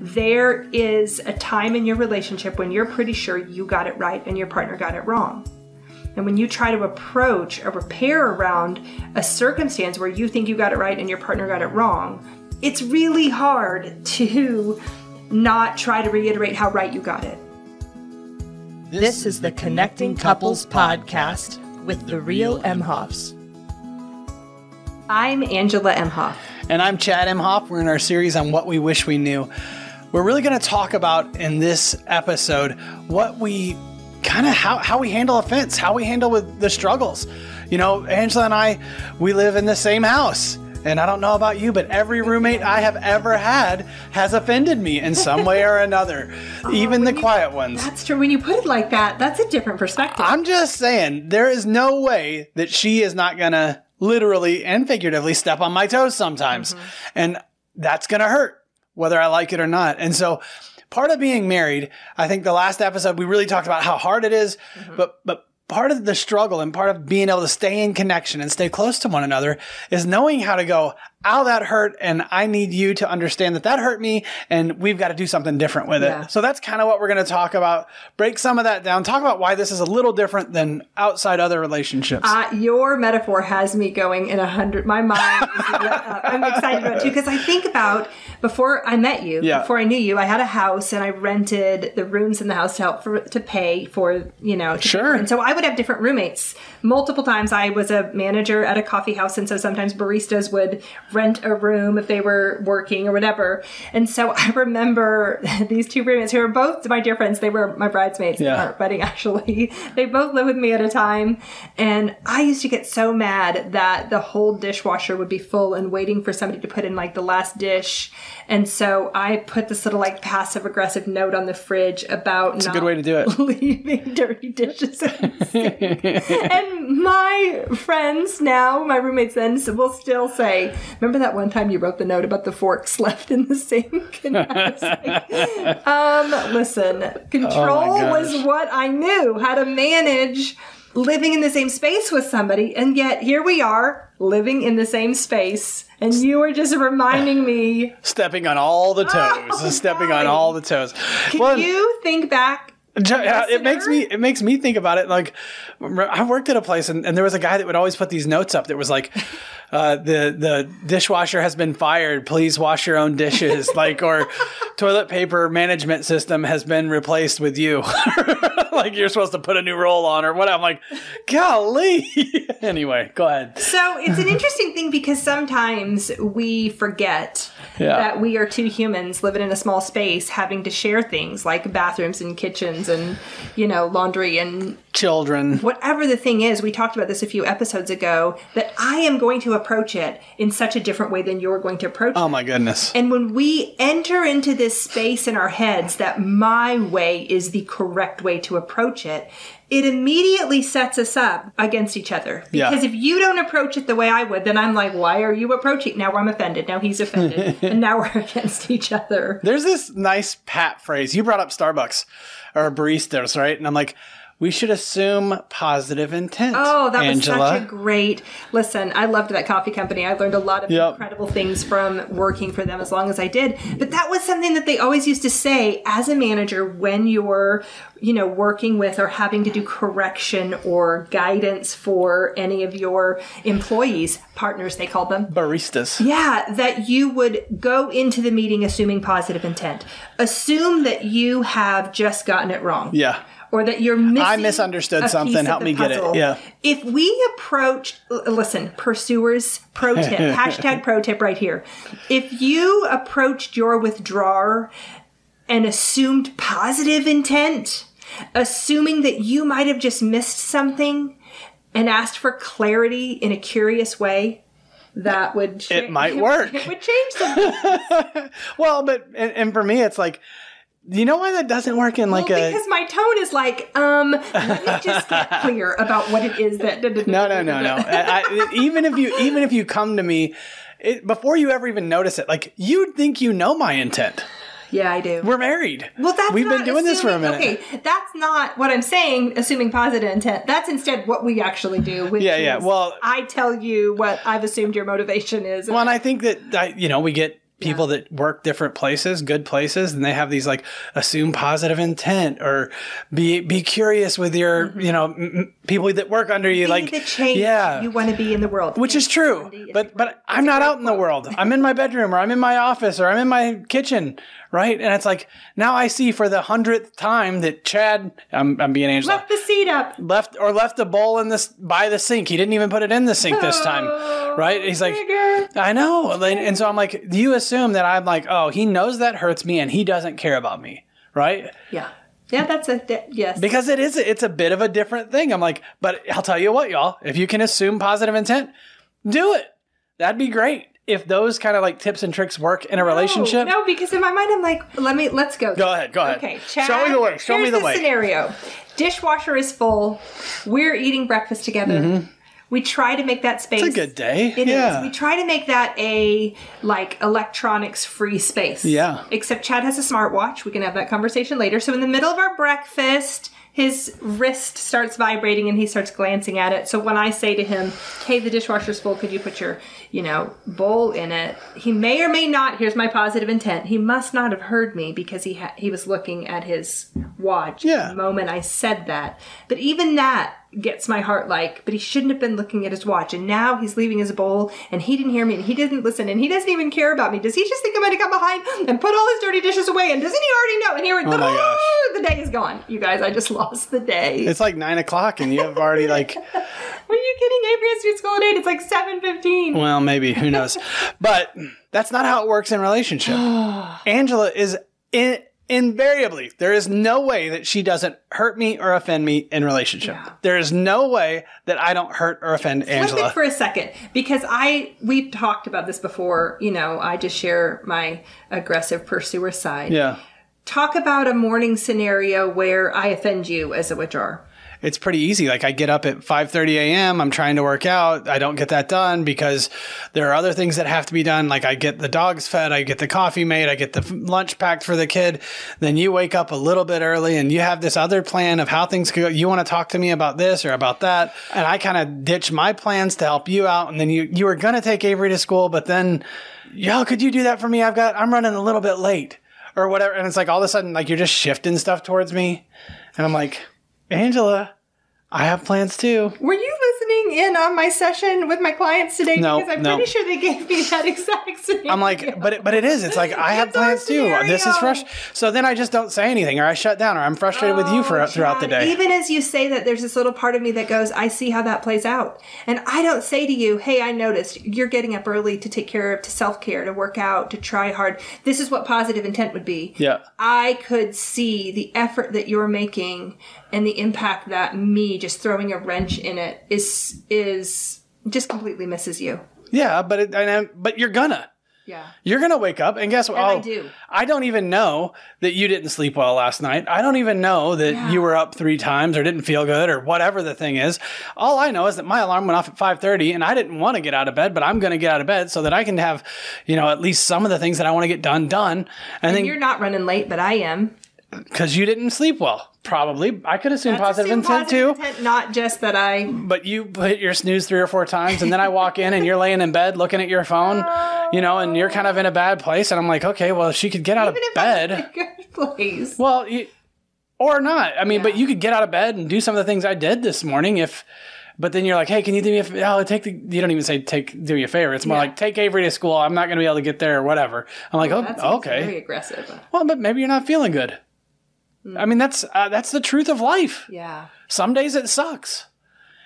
there is a time in your relationship when you're pretty sure you got it right and your partner got it wrong. And when you try to approach a repair around a circumstance where you think you got it right and your partner got it wrong, it's really hard to not try to reiterate how right you got it. This is the Connecting Couples Podcast with the Real Emhoffs. I'm Angela Emhoff. And I'm Chad Emhoff. We're in our series on What We Wish We Knew. We're really going to talk about in this episode what we how we handle offense, how we handle with the struggles. You know, Angela and I, we live in the same house. And I don't know about you, but every roommate I have ever had has offended me in some way or another, even the quiet ones. That's true. When you put it like that, that's a different perspective. I'm just saying, there is no way that she is not going to literally and figuratively step on my toes sometimes. Mm-hmm. And that's going to hurt, whether I like it or not. And so part of being married, I think the last episode, we really talked about how hard it is, but part of the struggle and part of being able to stay in connection and stay close to one another is knowing how to go, ow, that hurt, and I need you to understand that that hurt me, and we've got to do something different with it. So that's kind of what we're going to talk about. Break some of that down. Talk about why this is a little different than outside other relationships. Your metaphor has me going in 100. My mind is I'm excited about it too, because I think about before I met you, before I knew you, I had a house and I rented the rooms in the house to help to pay for, Sure. And so I would have different roommates. Multiple times I was a manager at a coffee house, and so sometimes baristas would rent a room if they were working or whatever. And so I remember these two roommates who were both my dear friends. They were my bridesmaids at our wedding, actually. They both lived with me at a time. And I used to get so mad that the whole dishwasher would be full and waiting for somebody to put in like the last dish. And so I put this little like passive aggressive note on the fridge about a good way to do it. Leaving dirty dishes in the sink. And my friends now, my roommates then, will still say, remember that one time you wrote the note about the forks left in the sink? And I was like, listen, control was what I knew, how to manage living in the same space with somebody. And yet here we are living in the same space. And you were just reminding me. Stepping on all the toes. On all the toes. Can you think back? It makes me think about it. Like, I worked at a place and there was a guy that would always put these notes up that was like, the dishwasher has been fired. Please wash your own dishes. or toilet paper management system has been replaced with you. Like you're supposed to put a new roll on or what. I'm like, golly. Anyway, go ahead. So it's an interesting thing because sometimes we forget that we are two humans living in a small space having to share things like bathrooms and kitchens and, laundry and children. Whatever the thing is, we talked about this a few episodes ago, that I am going to approach it in such a different way than you're going to approach it. Oh my goodness. And when we enter into this space in our heads that my way is the correct way to approach it, it immediately sets us up against each other. Because if you don't approach it the way I would, then I'm like, why are you approaching? Now I'm offended. Now he's offended. And now we're against each other. There's this nice pat phrase. You brought up Starbucks or baristas, right? And I'm like, we should assume positive intent. Oh, that Angela. was such a great... Listen, I loved that coffee company. I learned a lot of incredible things from working for them as long as I did. But that was something that they always used to say as a manager when you're, working with or having to do correction or guidance for any of your employees, partners, they called them. Baristas. Yeah, that you would go into the meeting assuming positive intent. Assume that you have just gotten it wrong. Yeah. Or that you're missing I misunderstood something. Help me get it. Yeah. If we approach, listen, pursuers, pro tip, hashtag pro tip right here. If you approached your withdrawer and assumed positive intent, assuming that you might have just missed something and asked for clarity in a curious way, that would it might work. It would change something. Well, but and for me, it's like, you know why that doesn't work in because my tone is like, let me just get clear about what it is that... No. Even if you come to me, before you ever even notice it, like, you'd think you know my intent. Yeah, I do. We're married. Well, We've been doing this for a minute. Okay, that's not what I'm saying, assuming positive intent. That's instead what we actually do. Which is, Well, I tell you what I've assumed your motivation is. Well, and I think that, we get people that work different places, good places, and they have these like assume positive intent or be curious with your, people that work under you. Be like the change you want to be in the world. Which is true. But I'm not out in the world. I'm in my bedroom or I'm in my office or I'm in my kitchen. Right. And it's like, now I see for the 100th time that Chad, I'm being Angela. Left the seat up. Left the bowl by the sink. He didn't even put it in the sink this time. Right. He's like, I know. And so I'm like, you assume that I'm like, oh, he knows that hurts me and he doesn't care about me. Right. Yeah. Yeah, yes. Because it's a bit of a different thing. I'm like, but I'll tell you what, y'all, if you can assume positive intent, do it. That'd be great. If those kind of like tips and tricks work in a relationship. No, because in my mind, I'm like, let's go. Go ahead. Okay, Chad. Show me the way. Show me the way. Scenario. Dishwasher is full. We're eating breakfast together. Mm-hmm. We try to make that space. It's a good day. It is. We try to make that a like electronics free space. Yeah. Except Chad has a smartwatch. We can have that conversation later. So in the middle of our breakfast, his wrist starts vibrating and he starts glancing at it. So when I say to him, hey, the dishwasher's full, could you put your, bowl in it? He may or may not, here's my positive intent. He must not have heard me because he was looking at his watch the moment I said that. But even that gets my heart but he shouldn't have been looking at his watch. And now he's leaving his bowl and he didn't hear me and he didn't listen and he doesn't even care about me. Does he just think I'm going to come behind and put all his dirty dishes away? And doesn't he already know? And here oh my gosh. The day is gone. You guys, I just lost the day. It's like 9:00 and you have already like... Are you kidding? Avery has to be at school at 8. It's like 7:15. Well, maybe. Who knows? But that's not how it works in a relationship. Angela is invariably, there is no way that she doesn't hurt me or offend me in relationship. Yeah. There is no way that I don't hurt or offend Angela. Flip it for a second, because we've talked about this before. I just share my aggressive pursuer side. Yeah. Talk about a morning scenario where I offend you as a withdrawer. It's pretty easy. Like I get up at 5:30 a.m. I'm trying to work out. I don't get that done because there are other things that have to be done. Like I get the dogs fed, I get the coffee made, I get the lunch packed for the kid. Then you wake up a little bit early and you have this other plan of how things could go. You want to talk to me about this or about that. And I kind of ditch my plans to help you out. And then you were going to take Avery to school, but then, could you do that for me? I'm running a little bit late or whatever. And it's like all of a sudden, like you're just shifting stuff towards me. And I'm like, Angela, I have plans too. Were you listening in on my session with my clients today? No, because I'm pretty sure they gave me that exact scenario. I'm like, but it is. It's like I have plans too. This is fresh. So then I just don't say anything, or I shut down, or I'm frustrated with you throughout the day. Even as you say that, there's this little part of me that goes, I see how that plays out, and I don't say to you, hey, I noticed you're getting up early to take care of, to self-care, to work out, to try hard. This is what positive intent would be. Yeah. I could see the effort that you're making and the impact that me just throwing a wrench in it is just completely misses you. Yeah, but you're gonna. Yeah. You're gonna wake up and guess what? I do. I don't even know that you didn't sleep well last night. I don't even know that you were up 3 times or didn't feel good or whatever the thing is. All I know is that my alarm went off at 5:30 and I didn't want to get out of bed, but I'm gonna get out of bed so that I can have, at least some of the things that I want to get done. And then you're not running late, but I am. Because you didn't sleep well. Probably. I could assume positive intent too. Intent, not just that I... But you hit your snooze 3 or 4 times and then I walk in and you're laying in bed looking at your phone, and you're kind of in a bad place. And I'm like, okay, well, if she could get out of bed... I'm in a good place. Well, or not. I mean, but you could get out of bed and do some of the things I did this morning if... But then you're like, hey, can you do me you don't even say do me a favor. It's more like, take Avery to school. I'm not going to be able to get there or whatever. I'm like, okay. Very aggressive. Well, but maybe you're not feeling good. I mean, that's the truth of life. Yeah. Some days it sucks.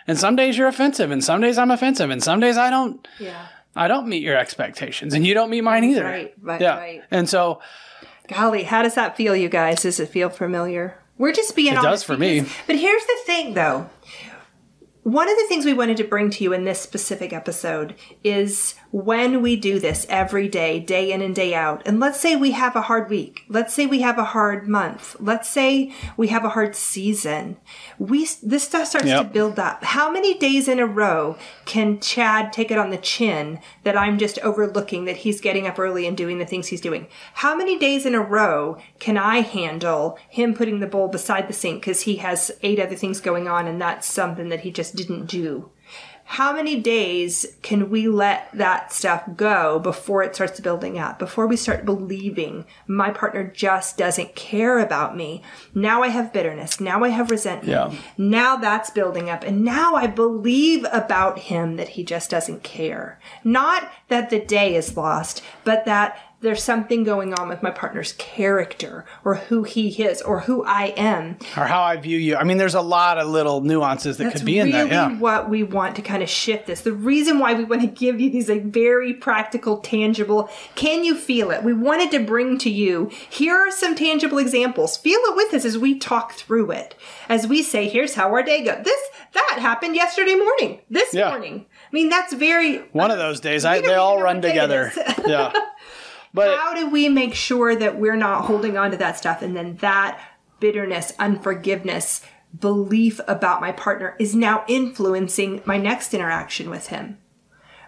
And some days you're offensive. And some days I'm offensive. And some days I don't. Yeah. I don't meet your expectations. And you don't meet mine either. Right. And so. Golly, how does that feel, you guys? Does it feel familiar? We're just being honest. It does for me. But here's the thing, though. One of the things we wanted to bring to you in this specific episode is when we do this every day, day in and day out, and let's say we have a hard week, let's say we have a hard month, let's say we have a hard season, this stuff starts to build up. How many days in a row can Chad take it on the chin that I'm just overlooking that he's getting up early and doing the things he's doing? How many days in a row can I handle him putting the bowl beside the sink because he has 8 other things going on and that's something that he just didn't do? How many days can we let that stuff go before it starts building up, before we start believing my partner just doesn't care about me? Now I have bitterness. Now I have resentment. Yeah. Now that's building up. And now I believe about him that he just doesn't care. Not that the day is lost, but that there's something going on with my partner's character or who he is or who I am. Or how I view you. I mean, there's a lot of little nuances that could be in that. That's really what we want to kind of shift this. The reason why we want to give you these like very practical, tangible, can you feel it? We wanted to bring to you, here are some tangible examples. Feel it with us as we talk through it. As we say, here's how our day goes. That happened yesterday morning, this morning. I mean, that's very... One of those days, they all run together. Yeah. But how do we make sure that we're not holding on to that stuff? And then that bitterness, unforgiveness, belief about my partner is now influencing my next interaction with him.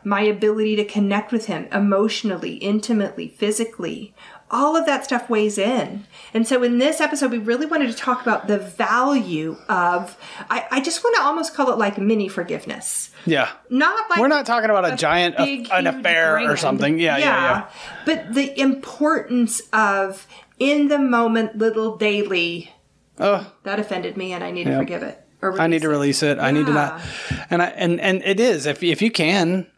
My ability to connect with him emotionally, intimately, physically. All of that stuff weighs in. And so in this episode, we really wanted to talk about the value of, I just want to almost call it like mini forgiveness. Yeah. Not like we're not talking about a giant an affair or something. Yeah. But the importance of in the moment, little daily, that offended me and I need to forgive it. Or I need to release it. I need to not. And it is, if you can,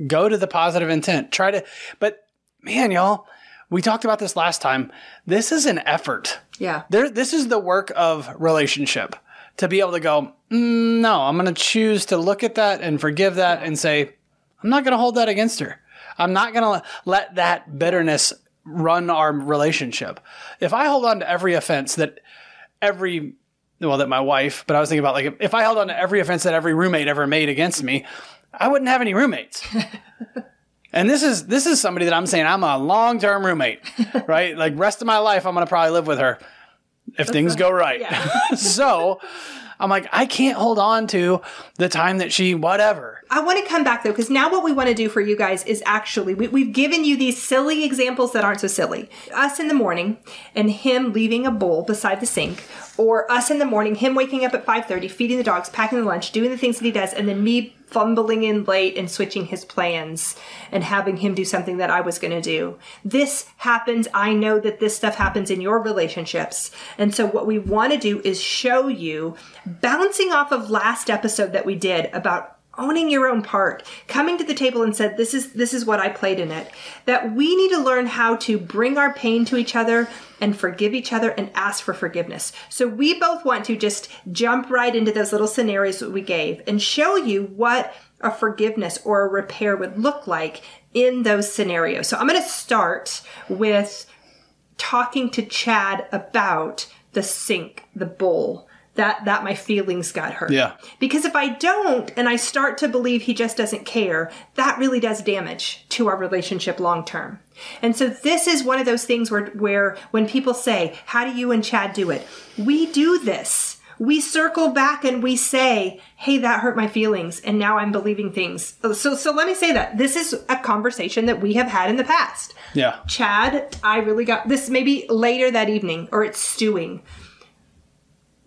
go to the positive intent. Try to, but man, y'all, we talked about this last time. This is an effort. Yeah. This is the work of relationship. To be able to go, no, I'm going to choose to look at that and forgive that and say, I'm not going to hold that against her. I'm not going to let that bitterness run our relationship. If I hold on to every offense that my wife, but I was thinking about like, if I held on to every offense that every roommate ever made against me, I wouldn't have any roommates. And this is somebody that I'm saying I'm a long-term roommate, right? Like rest of my life, I'm going to probably live with her if things go right. Yeah. So I'm like, I can't hold on to the time that she, whatever. I want to come back though, because now what we want to do for you guys is actually, we've given you these silly examples that aren't so silly. Us in the morning and him leaving a bowl beside the sink, or us in the morning, him waking up at 5:30, feeding the dogs, packing the lunch, doing the things that he does, and then me fumbling in late and switching his plans and having him do something that I was going to do. This happens. I know that this stuff happens in your relationships. And so what we want to do is show you, bouncing off of last episode that we did about owning your own part, coming to the table and said, this is what I played in it, that we need to learn how to bring our pain to each other and forgive each other and ask for forgiveness. So we both want to just jump right into those little scenarios that we gave and show you what a forgiveness or a repair would look like in those scenarios. So I'm going to start with talking to Chad about the sink, the bowl, that my feelings got hurt. Yeah. Because if I don't, and I start to believe he just doesn't care, that really does damage to our relationship long term. And so this is one of those things where when people say, how do you and Chad do it? We do this. We circle back and we say, hey, that hurt my feelings, and now I'm believing things. So let me say that. This is a conversation that we have had in the past. Yeah. Chad, I really got this maybe later that evening, or it's stewing.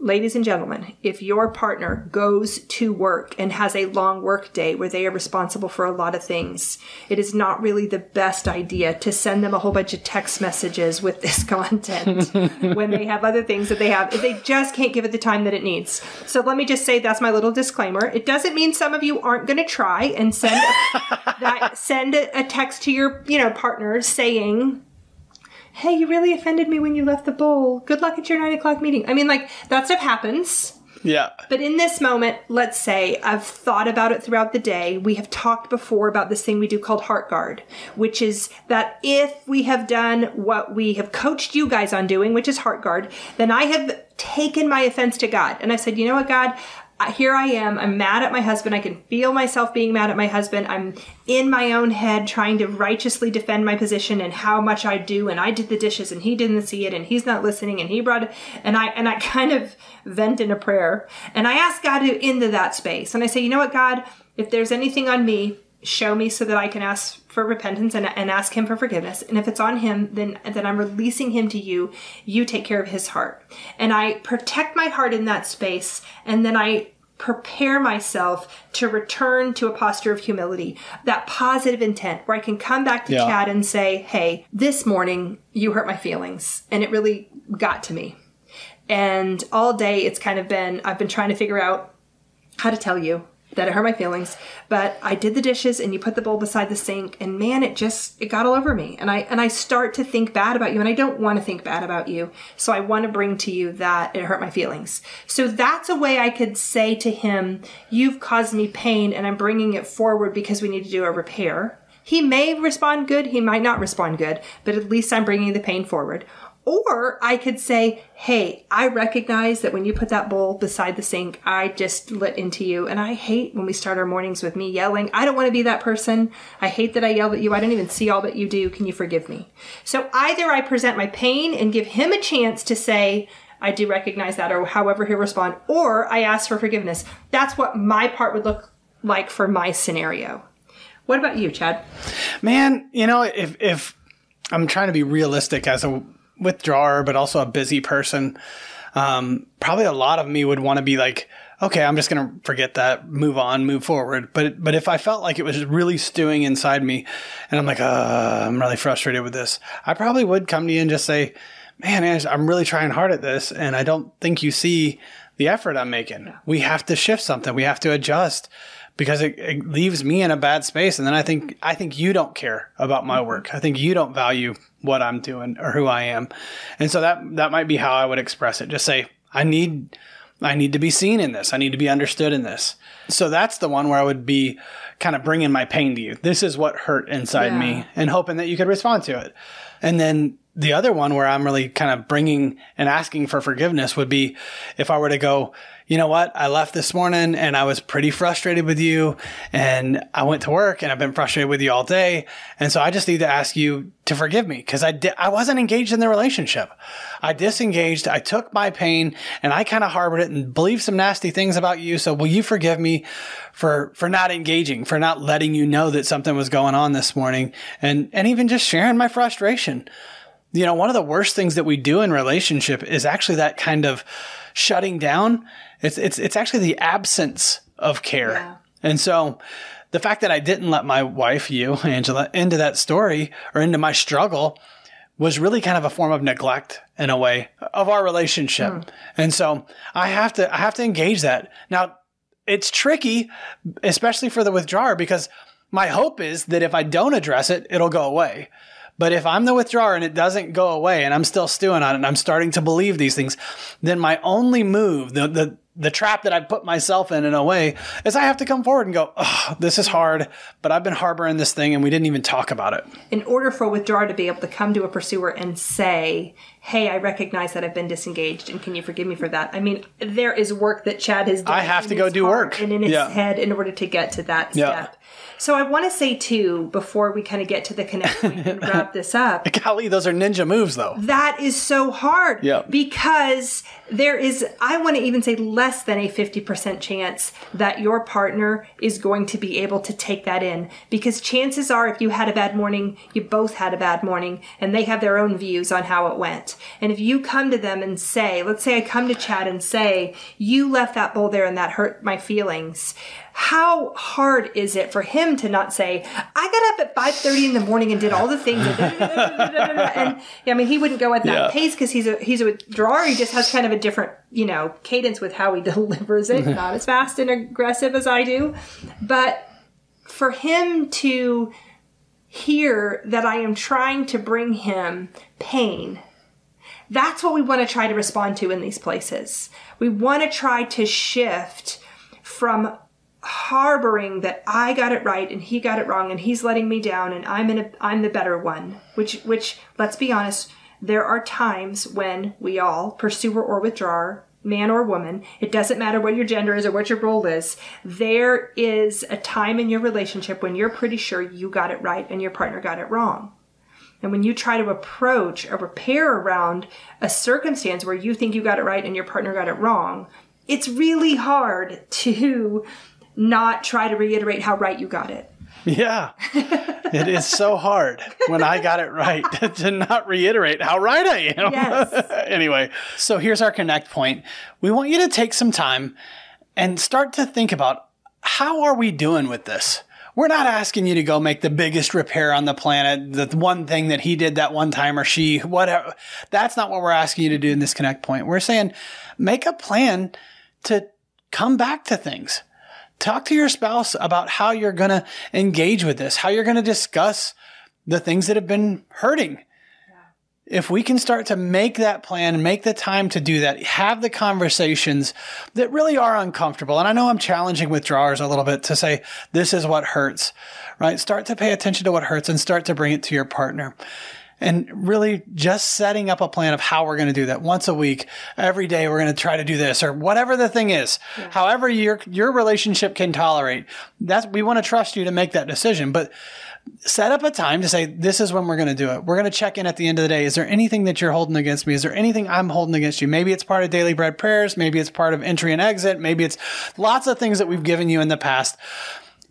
Ladies and gentlemen, if your partner goes to work and has a long work day where they are responsible for a lot of things, it is not really the best idea to send them a whole bunch of text messages with this content when they have other things that they have, if they just can't give it the time that it needs. So let me just say that's my little disclaimer. It doesn't mean some of you aren't going to try and send a text to your partner saying, hey, you really offended me when you left the bowl. Good luck at your 9:00 meeting. I mean, like, that stuff happens. Yeah. But in this moment, let's say I've thought about it throughout the day. We have talked before about this thing we do called Heart Guard, which is that if we have done what we have coached you guys on doing, which is Heart Guard, then I have taken my offense to God. And I said, you know what, God? Here I am. I'm mad at my husband. I can feel myself being mad at my husband. I'm in my own head trying to righteously defend my position and how much I do. And I did the dishes and he didn't see it and he's not listening and he brought it. And I kind of vent in a prayer. And I ask God to into that space. And I say, you know what, God, if there's anything on me, show me so that I can ask for repentance and ask him for forgiveness. And if it's on him, then I'm releasing him to you. You take care of his heart. And I protect my heart in that space. And then I prepare myself to return to a posture of humility, that positive intent where I can come back to Chad and say, hey, this morning you hurt my feelings and it really got to me. And all day it's kind of been, I've been trying to figure out how to tell you that it hurt my feelings, but I did the dishes and you put the bowl beside the sink and man, it got all over me. And I start to think bad about you and I don't want to think bad about you. So I want to bring to you that it hurt my feelings. So that's a way I could say to him, you've caused me pain and I'm bringing it forward because we need to do a repair. He may respond good. He might not respond good, but at least I'm bringing the pain forward. Or I could say, hey, I recognize that when you put that bowl beside the sink, I just lit into you. And I hate when we start our mornings with me yelling. I don't want to be that person. I hate that I yelled at you. I don't even see all that you do. Can you forgive me? So either I present my pain and give him a chance to say, I do recognize that, or however he'll respond, or I ask for forgiveness. That's what my part would look like for my scenario. What about you, Chad? Man, if I'm trying to be realistic as a withdrawer, but also a busy person, probably a lot of me would want to be like, okay, I'm just going to forget that, move on, move forward. But if I felt like it was really stewing inside me and I'm like, I'm really frustrated with this, I probably would come to you and just say, man, I'm really trying hard at this. And I don't think you see the effort I'm making. Yeah. We have to shift something. We have to adjust because it leaves me in a bad space. And then I think you don't care about my work. I think you don't value what I'm doing or who I am. And so that might be how I would express it. Just say, I need to be seen in this. I need to be understood in this. So that's the one where I would be kind of bringing my pain to you. This is what hurt inside me and hoping that you could respond to it. And then the other one where I'm really kind of bringing and asking for forgiveness would be if I were to go, you know what? I left this morning and I was pretty frustrated with you and I went to work and I've been frustrated with you all day. And so I just need to ask you to forgive me because I wasn't engaged in the relationship. I disengaged. I took my pain and I kind of harbored it and believed some nasty things about you. So will you forgive me for not engaging, for not letting you know that something was going on this morning and even just sharing my frustration? One of the worst things that we do in relationship is actually that kind of shutting down. It's actually the absence of care. Yeah. And so the fact that I didn't let my wife, you, Angela, into that story or into my struggle was really kind of a form of neglect in a way of our relationship. Mm. And so I have to engage that. Now, it's tricky, especially for the withdrawer, because my hope is that if I don't address it, it'll go away. But if I'm the withdrawer and it doesn't go away and I'm still stewing on it and I'm starting to believe these things, then my only move, the trap that I put myself in a way, is I have to come forward and go, oh, this is hard, but I've been harboring this thing and we didn't even talk about it. In order for a withdrawer to be able to come to a pursuer and say, hey, I recognize that I've been disengaged and can you forgive me for that? I mean, there is work that Chad has done. I have to go do work. And in his head in order to get to that step. So I want to say, too, before we kind of get to the connect point and wrap this up. Golly, those are ninja moves, though. That is so hard. Because there is, I want to even say less than a 50% chance that your partner is going to be able to take that in. Because chances are, if you had a bad morning, you both had a bad morning, and they have their own views on how it went. And if you come to them and say, let's say I come to Chad and say, you left that bowl there and that hurt my feelings. How hard is it for him to not say, I got up at 5:30 in the morning and did all the things. And I mean, he wouldn't go at that pace because he's a withdrawer. He just has kind of a different, cadence with how he delivers it. Not as fast and aggressive as I do. But for him to hear that I am trying to bring him pain, that's what we want to try to respond to in these places. We want to try to shift from harboring that I got it right and he got it wrong and he's letting me down and I'm the better one, which let's be honest, there are times when we all, pursuer or withdrawer, man or woman, it doesn't matter what your gender is or what your role is, there is a time in your relationship when you're pretty sure you got it right and your partner got it wrong. And when you try to approach a repair around a circumstance where you think you got it right and your partner got it wrong, it's really hard to not try to reiterate how right you got it. Yeah. It is so hard when I got it right to not reiterate how right I am. Yes. Anyway, so here's our connect point. We want you to take some time and start to think about, how are we doing with this? We're not asking you to go make the biggest repair on the planet, the one thing that he did that one time or she, whatever. That's not what we're asking you to do in this connect point. We're saying, make a plan to come back to things. Talk to your spouse about how you're going to engage with this, how you're going to discuss the things that have been hurting. If we can start to make that plan, make the time to do that, have the conversations that really are uncomfortable. And I know I'm challenging withdrawers a little bit to say, this is what hurts, right? Start to pay attention to what hurts and start to bring it to your partner. And really just setting up a plan of how we're going to do that. Once a week, every day, we're going to try to do this, or whatever the thing is. Yeah. However your relationship can tolerate. We want to trust you to make that decision. But set up a time to say, this is when we're going to do it. We're going to check in at the end of the day. Is there anything that you're holding against me? Is there anything I'm holding against you? Maybe it's part of daily bread prayers. Maybe it's part of entry and exit. Maybe it's lots of things that we've given you in the past.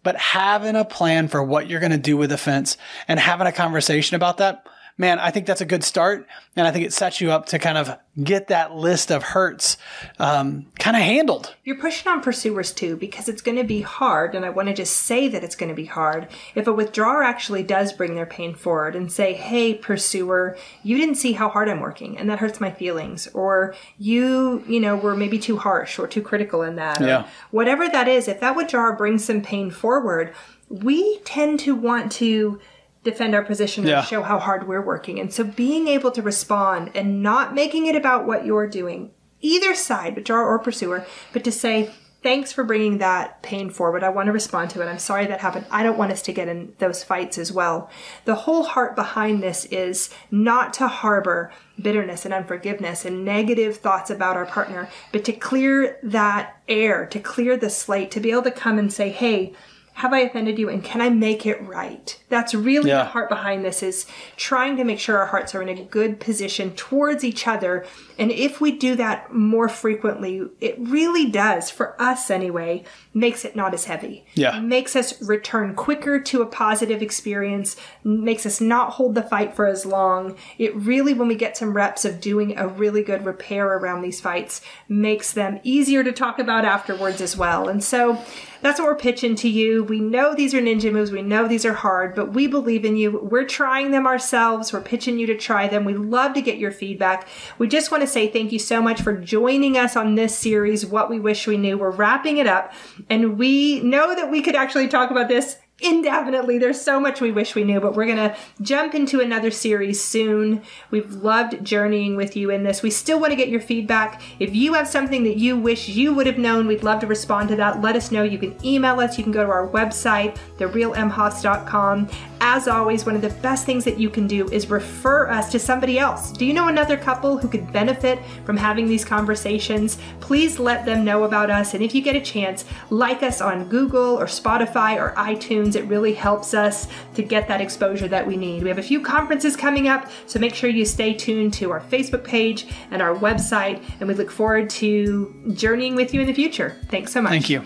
But having a plan for what you're going to do with offense and having a conversation about that, man, I think that's a good start. And I think it sets you up to kind of get that list of hurts kind of handled. You're pushing on pursuers too, because it's going to be hard. And I want to just say that it's going to be hard. If a withdrawer actually does bring their pain forward and say, hey, pursuer, you didn't see how hard I'm working and that hurts my feelings. Or you were maybe too harsh or too critical in that. Yeah. Or whatever that is, if that withdrawer brings some pain forward, we tend to want to defend our position and show how hard we're working. And so being able to respond and not making it about what you're doing, either side, withdrawer or pursuer, but to say, thanks for bringing that pain forward. I want to respond to it. I'm sorry that happened. I don't want us to get in those fights as well. The whole heart behind this is not to harbor bitterness and unforgiveness and negative thoughts about our partner, but to clear that air, to clear the slate, to be able to come and say, hey, have I offended you and can I make it right? That's really the heart behind this, is trying to make sure our hearts are in a good position towards each other. And if we do that more frequently, it really does, for us anyway, makes it not as heavy. Yeah. It makes us return quicker to a positive experience, makes us not hold the fight for as long. It really, when we get some reps of doing a really good repair around these fights, makes them easier to talk about afterwards as well. And so that's what we're pitching to you. We know these are ninja moves. We know these are hard, but we believe in you. We're trying them ourselves. We're pitching you to try them. We love to get your feedback. We just want to say thank you so much for joining us on this series, What We Wish We Knew. We're wrapping it up, and we know that we could actually talk about this indefinitely. There's so much we wish we knew, but we're going to jump into another series soon. We've loved journeying with you in this. We still want to get your feedback. If you have something that you wish you would have known, we'd love to respond to that. Let us know. You can email us. You can go to our website, therealemhoffs.com. As always, one of the best things that you can do is refer us to somebody else. Do you know another couple who could benefit from having these conversations? Please let them know about us. And if you get a chance, like us on Google or Spotify or iTunes. It really helps us to get that exposure that we need. We have a few conferences coming up, so make sure you stay tuned to our Facebook page and our website, and we look forward to journeying with you in the future. Thanks so much. Thank you.